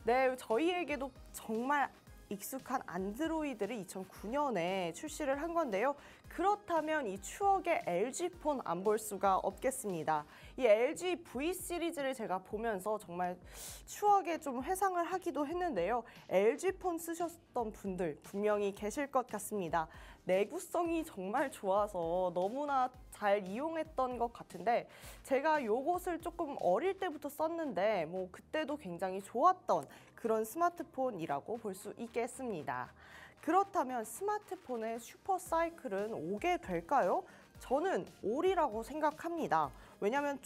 네, 저희에게도 정말 익숙한 안드로이드를 2009년에 출시를 한 건데요. 그렇다면 이 추억의 LG폰 안 볼 수가 없겠습니다. 이 LG V 시리즈를 제가 보면서 정말 추억에 좀 회상을 하기도 했는데요. LG폰 쓰셨던 분들 분명히 계실 것 같습니다. 내구성이 정말 좋아서 너무나 잘 이용했던 것 같은데 제가 요것을 조금 어릴 때부터 썼는데 그때도 굉장히 좋았던 그런 스마트폰이라고 볼 수 있겠습니다. 그렇다면 스마트폰의 슈퍼 사이클은 오게 될까요? 저는 오리라고 생각합니다. 왜냐하면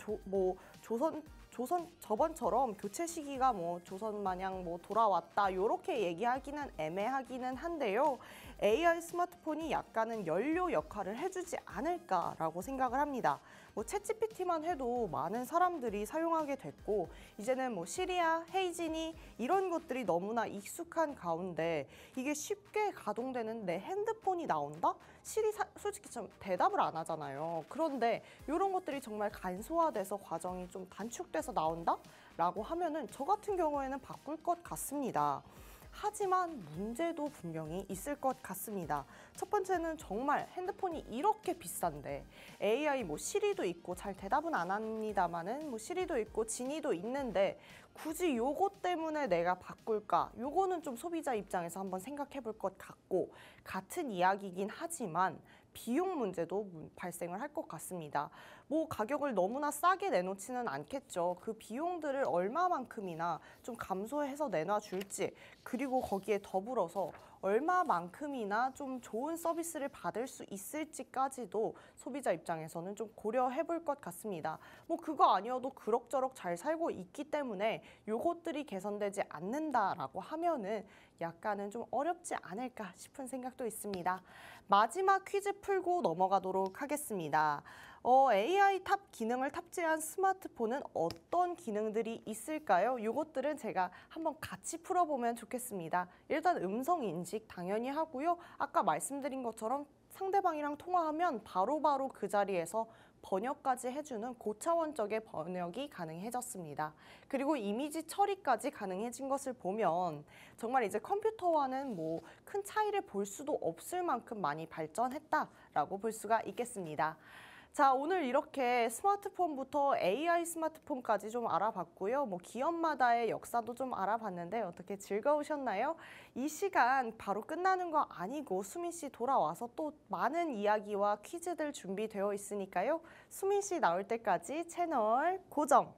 저번처럼 교체 시기가 조선 마냥 돌아왔다 이렇게 얘기하기는 애매하기는 한데요. AI 스마트폰이 약간은 연료 역할을 해주지 않을까라고 생각을 합니다. 챗GPT만 해도 많은 사람들이 사용하게 됐고 이제는 시리아, 헤이진이 이런 것들이 너무나 익숙한 가운데 이게 쉽게 가동되는 내 핸드폰이 나온다? 시리 솔직히 좀 대답을 안 하잖아요. 그런데 이런 것들이 정말 간소화돼서 과정이 좀 단축돼서 나온다? 라고 하면은 저 같은 경우에는 바꿀 것 같습니다. 하지만 문제도 분명히 있을 것 같습니다. 첫 번째는 정말 핸드폰이 이렇게 비싼데 AI 시리도 있고 잘 대답은 안 합니다만은 시리도 있고 지니도 있는데 굳이 요거 때문에 내가 바꿀까? 요거는 좀 소비자 입장에서 한번 생각해 볼 것 같고, 같은 이야기이긴 하지만 비용 문제도 발생을 할 것 같습니다. 가격을 너무나 싸게 내놓지는 않겠죠. 그 비용들을 얼마만큼이나 좀 감소해서 내놔줄지, 그리고 거기에 더불어서 얼마만큼이나 좀 좋은 서비스를 받을 수 있을지까지도 소비자 입장에서는 좀 고려해 볼 것 같습니다. 그거 아니어도 그럭저럭 잘 살고 있기 때문에 요것들이 개선되지 않는다라고 하면은 약간은 좀 어렵지 않을까 싶은 생각도 있습니다. 마지막 퀴즈 풀고 넘어가도록 하겠습니다. AI 탑 기능을 탑재한 스마트폰은 어떤 기능들이 있을까요? 이것들은 제가 한번 같이 풀어보면 좋겠습니다. 일단 음성 인식 당연히 하고요. 아까 말씀드린 것처럼 상대방이랑 통화하면 바로바로 그 자리에서 번역까지 해주는 고차원적의 번역이 가능해졌습니다. 그리고 이미지 처리까지 가능해진 것을 보면 정말 이제 컴퓨터와는 큰 차이를 볼 수도 없을 만큼 많이 발전했다라고 볼 수가 있겠습니다. 자, 오늘 이렇게 스마트폰부터 AI 스마트폰까지 좀 알아봤고요. 기업마다의 역사도 좀 알아봤는데 어떻게 즐거우셨나요? 이 시간 바로 끝나는 거 아니고 수민 씨 돌아와서 또 많은 이야기와 퀴즈들 준비되어 있으니까요. 수민 씨 나올 때까지 채널 고정!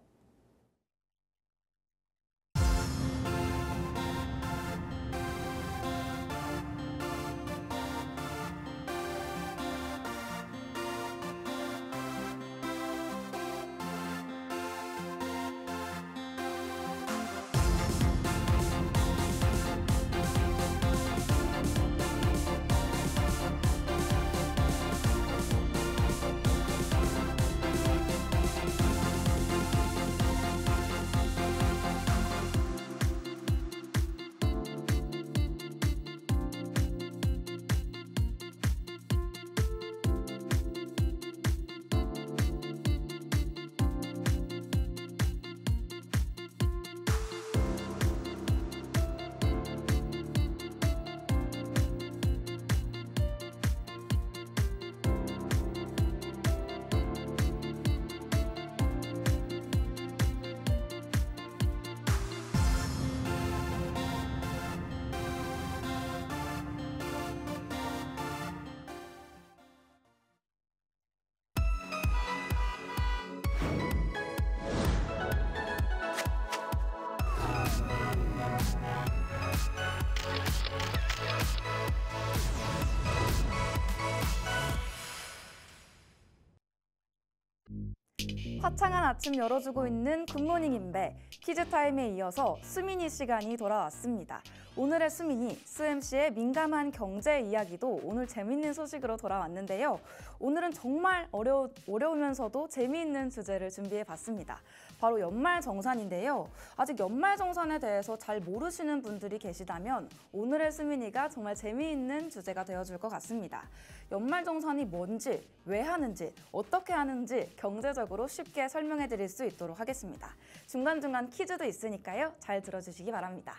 화창한 아침 열어주고 있는 굿모닝 인베 퀴즈 타임에 이어서 수민이 시간이 돌아왔습니다. 오늘의 수민이 수MC의 민감한 경제 이야기도 오늘 재미있는 소식으로 돌아왔는데요. 오늘은 정말 어려우면서도 재미있는 주제를 준비해봤습니다. 바로 연말정산인데요. 아직 연말정산에 대해서 잘 모르시는 분들이 계시다면 오늘의 수민이가 정말 재미있는 주제가 되어줄 것 같습니다. 연말정산이 뭔지, 왜 하는지, 어떻게 하는지 경제적으로 쉽게 설명해 드릴 수 있도록 하겠습니다. 중간중간 퀴즈도 있으니까요. 잘 들어주시기 바랍니다.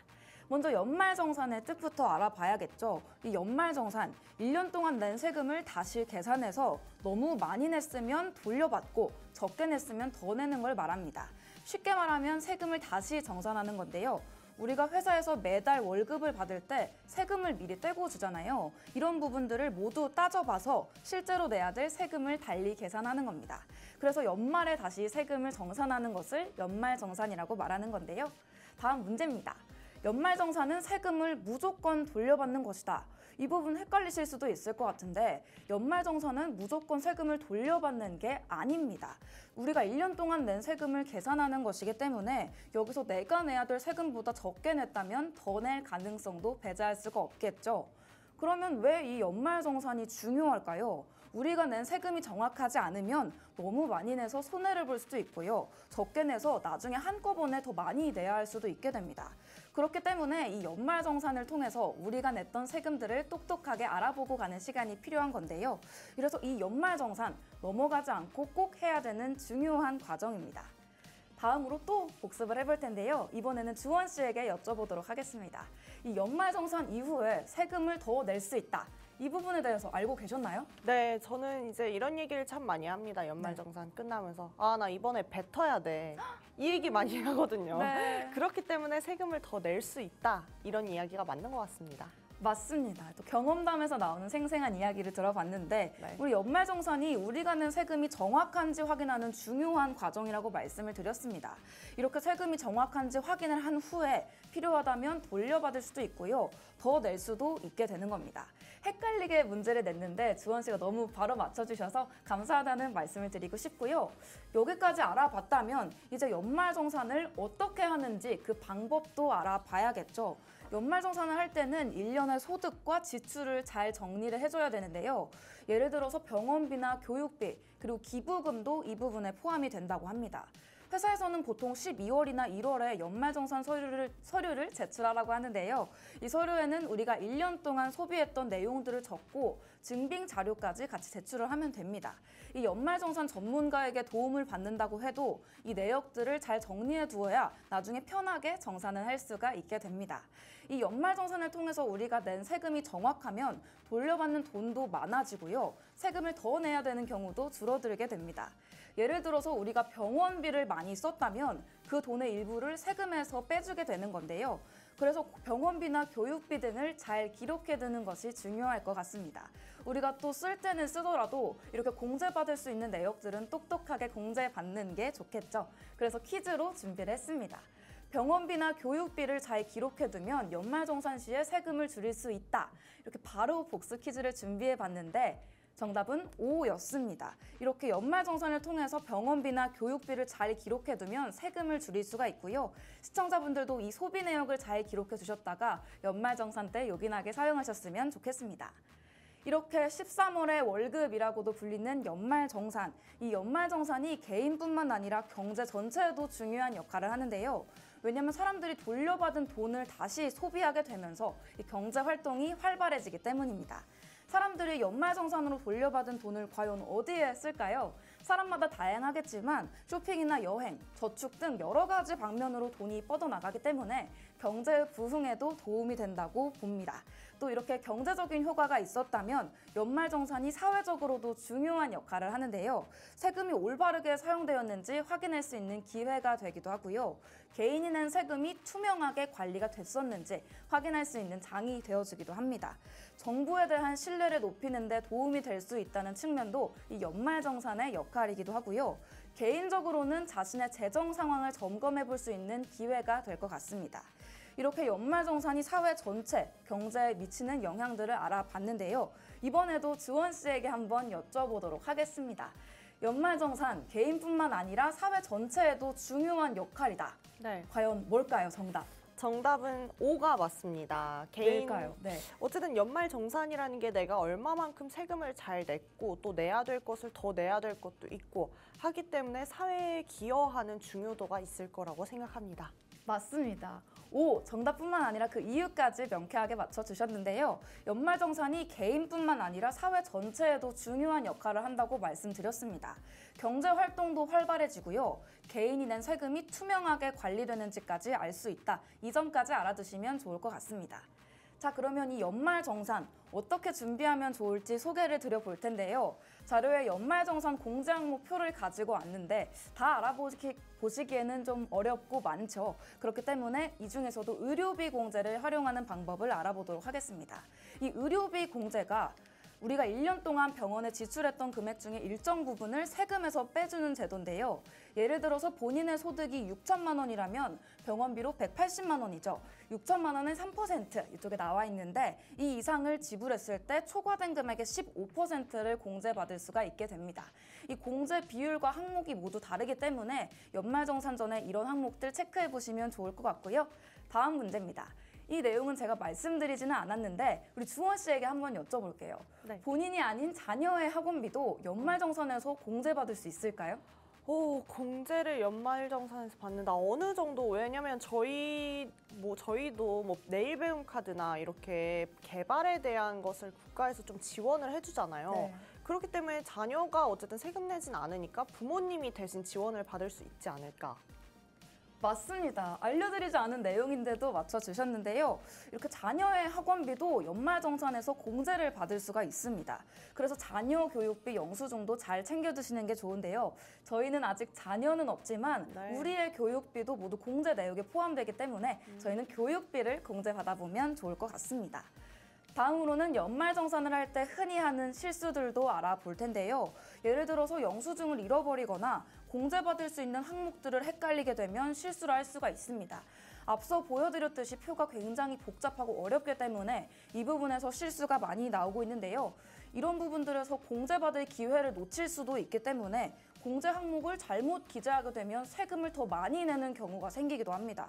먼저 연말정산의 뜻부터 알아봐야겠죠. 이 연말정산, 1년 동안 낸 세금을 다시 계산해서 너무 많이 냈으면 돌려받고 적게 냈으면 더 내는 걸 말합니다. 쉽게 말하면 세금을 다시 정산하는 건데요. 우리가 회사에서 매달 월급을 받을 때 세금을 미리 떼고 주잖아요. 이런 부분들을 모두 따져봐서 실제로 내야 될 세금을 달리 계산하는 겁니다. 그래서 연말에 다시 세금을 정산하는 것을 연말정산이라고 말하는 건데요. 다음 문제입니다. 연말정산은 세금을 무조건 돌려받는 것이다. 이 부분 헷갈리실 수도 있을 것 같은데 연말정산은 무조건 세금을 돌려받는 게 아닙니다. 우리가 1년 동안 낸 세금을 계산하는 것이기 때문에 여기서 내가 내야 될 세금보다 적게 냈다면 더 낼 가능성도 배제할 수가 없겠죠. 그러면 왜 이 연말정산이 중요할까요? 우리가 낸 세금이 정확하지 않으면 너무 많이 내서 손해를 볼 수도 있고요. 적게 내서 나중에 한꺼번에 더 많이 내야 할 수도 있게 됩니다. 그렇기 때문에 이 연말정산을 통해서 우리가 냈던 세금들을 똑똑하게 알아보고 가는 시간이 필요한 건데요. 그래서 이 연말정산 넘어가지 않고 꼭 해야 되는 중요한 과정입니다. 다음으로 또 복습을 해볼 텐데요. 이번에는 주원 씨에게 여쭤보도록 하겠습니다. 이 연말정산 이후에 세금을 더 낼 수 있다. 이 부분에 대해서 알고 계셨나요? 네, 저는 이제 이런 얘기를 참 많이 합니다. 연말정산 끝나면서. 아, 나 이번에 뱉어야 돼. 이 얘기 많이 하거든요. 네. 그렇기 때문에 세금을 더 낼 수 있다. 이런 이야기가 맞는 것 같습니다. 맞습니다. 또 경험담에서 나오는 생생한 이야기를 들어봤는데 네. 우리 연말정산이 우리가 낸 세금이 정확한지 확인하는 중요한 과정이라고 말씀을 드렸습니다. 이렇게 세금이 정확한지 확인을 한 후에 필요하다면 돌려받을 수도 있고요. 더 낼 수도 있게 되는 겁니다. 헷갈리게 문제를 냈는데 주원 씨가 너무 바로 맞춰주셔서 감사하다는 말씀을 드리고 싶고요. 여기까지 알아봤다면 이제 연말정산을 어떻게 하는지 그 방법도 알아봐야겠죠. 연말정산을 할 때는 일련의 소득과 지출을 잘 정리를 해줘야 되는데요. 예를 들어서 병원비나 교육비, 그리고 기부금도 이 부분에 포함이 된다고 합니다. 회사에서는 보통 12월이나 1월에 연말정산 서류를 제출하라고 하는데요. 이 서류에는 우리가 1년 동안 소비했던 내용들을 적고 증빙 자료까지 같이 제출을 하면 됩니다. 이 연말정산 전문가에게 도움을 받는다고 해도 이 내역들을 잘 정리해 두어야 나중에 편하게 정산을 할 수가 있게 됩니다. 이 연말정산을 통해서 우리가 낸 세금이 정확하면 돌려받는 돈도 많아지고요. 세금을 더 내야 되는 경우도 줄어들게 됩니다. 예를 들어서 우리가 병원비를 많이 썼다면 그 돈의 일부를 세금에서 빼주게 되는 건데요. 그래서 병원비나 교육비 등을 잘 기록해두는 것이 중요할 것 같습니다. 우리가 또 쓸 때는 쓰더라도 이렇게 공제받을 수 있는 내역들은 똑똑하게 공제받는 게 좋겠죠. 그래서 퀴즈로 준비를 했습니다. 병원비나 교육비를 잘 기록해두면 연말정산 시에 세금을 줄일 수 있다. 이렇게 바로 복수 퀴즈를 준비해봤는데 정답은 O였습니다. 이렇게 연말정산을 통해서 병원비나 교육비를 잘 기록해두면 세금을 줄일 수가 있고요. 시청자분들도 이 소비 내역을 잘 기록해 두셨다가 연말정산 때 요긴하게 사용하셨으면 좋겠습니다. 이렇게 13월의 월급이라고도 불리는 연말정산. 이 연말정산이 개인뿐만 아니라 경제 전체에도 중요한 역할을 하는데요. 왜냐하면 사람들이 돌려받은 돈을 다시 소비하게 되면서 이 경제 활동이 활발해지기 때문입니다. 사람들이 연말정산으로 돌려받은 돈을 과연 어디에 쓸까요? 사람마다 다양하겠지만 쇼핑이나 여행, 저축 등 여러 가지 방면으로 돈이 뻗어나가기 때문에 경제 부흥에도 도움이 된다고 봅니다. 또 이렇게 경제적인 효과가 있었다면 연말정산이 사회적으로도 중요한 역할을 하는데요. 세금이 올바르게 사용되었는지 확인할 수 있는 기회가 되기도 하고요. 개인이 낸 세금이 투명하게 관리가 됐었는지 확인할 수 있는 장이 되어주기도 합니다. 정부에 대한 신뢰를 높이는 데 도움이 될 수 있다는 측면도 이 연말정산의 역할이기도 하고요. 개인적으로는 자신의 재정 상황을 점검해 볼 수 있는 기회가 될 것 같습니다. 이렇게 연말정산이 사회 전체, 경제에 미치는 영향들을 알아봤는데요. 이번에도 주원 씨에게 한번 여쭤보도록 하겠습니다. 연말정산, 개인뿐만 아니라 사회 전체에도 중요한 역할이다. 네. 과연 뭘까요, 정답? 정답은 O가 맞습니다. 왜일까요? 네. 어쨌든 연말정산이라는 게 내가 얼마만큼 세금을 잘 냈고 또 내야 될 것을 더 내야 될 것도 있고 하기 때문에 사회에 기여하는 중요도가 있을 거라고 생각합니다. 맞습니다. 오, 정답뿐만 아니라 그 이유까지 명쾌하게 맞춰주셨는데요. 연말정산이 개인뿐만 아니라 사회 전체에도 중요한 역할을 한다고 말씀드렸습니다. 경제활동도 활발해지고요. 개인이 낸 세금이 투명하게 관리되는지까지 알 수 있다. 이 점까지 알아두시면 좋을 것 같습니다. 자, 그러면 이 연말정산 어떻게 준비하면 좋을지 소개를 드려볼 텐데요. 자료에 연말정산 공제 항목 표를 가지고 왔는데 다 알아보시기에는 좀 어렵고 많죠. 그렇기 때문에 이 중에서도 의료비 공제를 활용하는 방법을 알아보도록 하겠습니다. 이 의료비 공제가 우리가 1년 동안 병원에 지출했던 금액 중에 일정 부분을 세금에서 빼주는 제도인데요. 예를 들어서 본인의 소득이 6천만 원이라면 병원비로 180만 원이죠. 6천만 원의 3% 이쪽에 나와 있는데 이 이상을 지불했을 때 초과된 금액의 15%를 공제받을 수가 있게 됩니다. 이 공제 비율과 항목이 모두 다르기 때문에 연말정산 전에 이런 항목들 체크해 보시면 좋을 것 같고요. 다음 문제입니다. 이 내용은 제가 말씀드리지는 않았는데 우리 주원 씨에게 한번 여쭤볼게요. 네. 본인이 아닌 자녀의 학원비도 연말정산에서 공제받을 수 있을까요? 공제를 연말정산에서 받는다. 어느 정도? 왜냐면 저희도 네일 배움 카드나 이렇게 개발에 대한 것을 국가에서 좀 지원을 해주잖아요. 네. 그렇기 때문에 자녀가 어쨌든 세금 내진 않으니까 부모님이 대신 지원을 받을 수 있지 않을까. 맞습니다. 알려드리지 않은 내용인데도 맞춰주셨는데요. 이렇게 자녀의 학원비도 연말정산에서 공제를 받을 수가 있습니다. 그래서 자녀 교육비 영수증도 잘 챙겨두시는 게 좋은데요. 저희는 아직 자녀는 없지만 네. 우리의 교육비도 모두 공제 내역에 포함되기 때문에 저희는 교육비를 공제받아보면 좋을 것 같습니다. 다음으로는 연말정산을 할 때 흔히 하는 실수들도 알아볼 텐데요. 예를 들어서 영수증을 잃어버리거나 공제받을 수 있는 항목들을 헷갈리게 되면 실수를 할 수가 있습니다. 앞서 보여드렸듯이 표가 굉장히 복잡하고 어렵기 때문에 이 부분에서 실수가 많이 나오고 있는데요. 이런 부분들에서 공제받을 기회를 놓칠 수도 있기 때문에 공제 항목을 잘못 기재하게 되면 세금을 더 많이 내는 경우가 생기기도 합니다.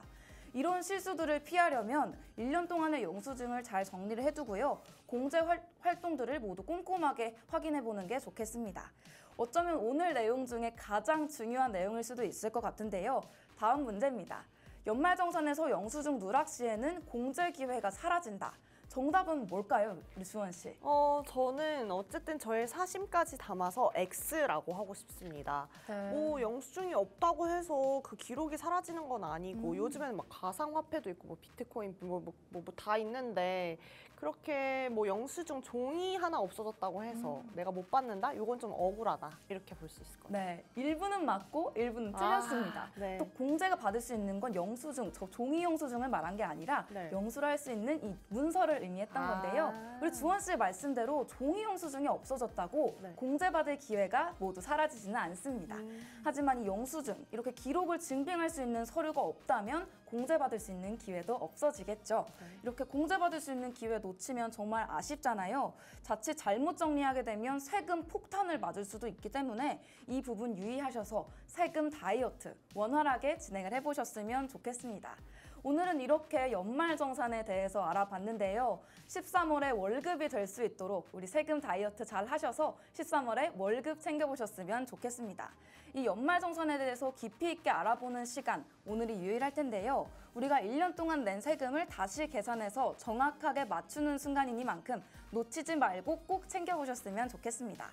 이런 실수들을 피하려면 1년 동안의 영수증을 잘 정리를 해두고요. 공제 활동들을 모두 꼼꼼하게 확인해보는 게 좋겠습니다. 어쩌면 오늘 내용 중에 가장 중요한 내용일 수도 있을 것 같은데요. 다음 문제입니다. 연말정산에서 영수증 누락 시에는 공제 기회가 사라진다. 정답은 뭘까요, 우리 주원 씨? 저는 어쨌든 저의 사심까지 담아서 X라고 하고 싶습니다. 뭐 영수증이 없다고 해서 그 기록이 사라지는 건 아니고 요즘에는 막 가상화폐도 있고 뭐 비트코인 뭐 다 있는데 그렇게 뭐 영수증 종이 하나 없어졌다고 해서 내가 못 받는다? 이건 좀 억울하다. 이렇게 볼 수 있을 것 같아요. 네, 일부는 맞고 일부는 틀렸습니다. 네. 또 공제가 받을 수 있는 건 영수증, 저 종이 영수증을 말한 게 아니라 네. 영수를 할 수 있는 이 문서를 의미했던 건데요. 우리 주원 씨의 말씀대로 종이 영수증이 없어졌다고 네. 공제받을 기회가 모두 사라지지는 않습니다. 하지만 이 영수증, 이렇게 기록을 증빙할 수 있는 서류가 없다면 공제받을 수 있는 기회도 없어지겠죠. 이렇게 공제받을 수 있는 기회 놓치면 정말 아쉽잖아요. 자칫 잘못 정리하게 되면 세금 폭탄을 맞을 수도 있기 때문에 이 부분 유의하셔서 세금 다이어트 원활하게 진행을 해보셨으면 좋겠습니다. 오늘은 이렇게 연말정산에 대해서 알아봤는데요. 13월에 월급이 될 수 있도록 우리 세금 다이어트 잘 하셔서 13월에 월급 챙겨보셨으면 좋겠습니다. 이 연말정산에 대해서 깊이 있게 알아보는 시간, 오늘이 유일할 텐데요. 우리가 1년 동안 낸 세금을 다시 계산해서 정확하게 맞추는 순간이니만큼 놓치지 말고 꼭 챙겨보셨으면 좋겠습니다.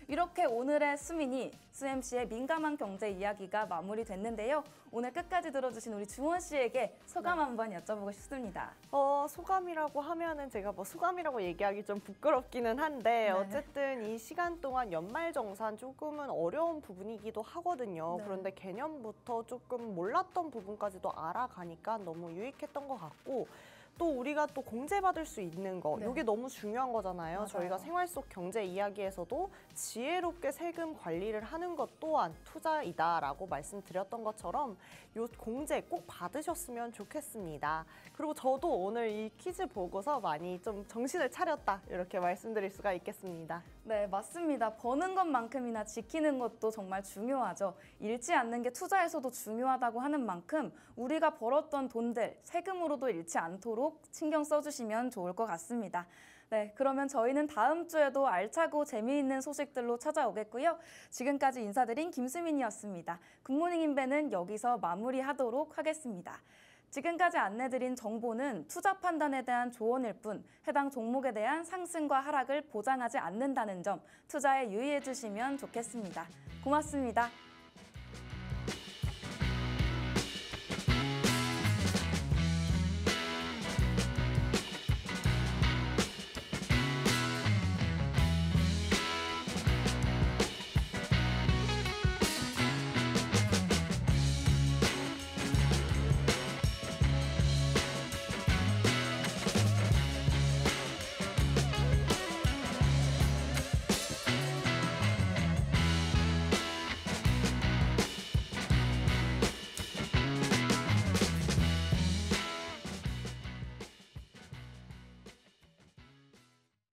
이렇게 오늘의 수민이, 수MC의 민감한 경제 이야기가 마무리됐는데요. 오늘 끝까지 들어주신 우리 주원 씨에게 소감 한번 여쭤보고 싶습니다. 소감이라고 하면은 제가 뭐 소감이라고 얘기하기 좀 부끄럽기는 한데 어쨌든 이 시간 동안 연말정산 조금은 어려운 부분이기도 하거든요. 그런데 개념부터 조금 몰랐던 부분까지도 알아가니까 너무 유익했던 것 같고 또 우리가 또 공제받을 수 있는 거 이게 너무 중요한 거잖아요. 맞아요. 저희가 생활 속 경제 이야기에서도 지혜롭게 세금 관리를 하는 것 또한 투자이다라고 말씀드렸던 것처럼 요 공제 꼭 받으셨으면 좋겠습니다. 그리고 저도 오늘 이 퀴즈 보고서 많이 좀 정신을 차렸다 이렇게 말씀드릴 수가 있겠습니다. 네, 맞습니다. 버는 것만큼이나 지키는 것도 정말 중요하죠. 잃지 않는 게 투자에서도 중요하다고 하는 만큼 우리가 벌었던 돈들 세금으로도 잃지 않도록 신경 써주시면 좋을 것 같습니다. 네, 그러면 저희는 다음 주에도 알차고 재미있는 소식들로 찾아오겠고요. 지금까지 인사드린 김수민이었습니다. 굿모닝 인베는 여기서 마무리하도록 하겠습니다. 지금까지 안내드린 정보는 투자 판단에 대한 조언일 뿐 해당 종목에 대한 상승과 하락을 보장하지 않는다는 점 투자에 유의해 주시면 좋겠습니다. 고맙습니다.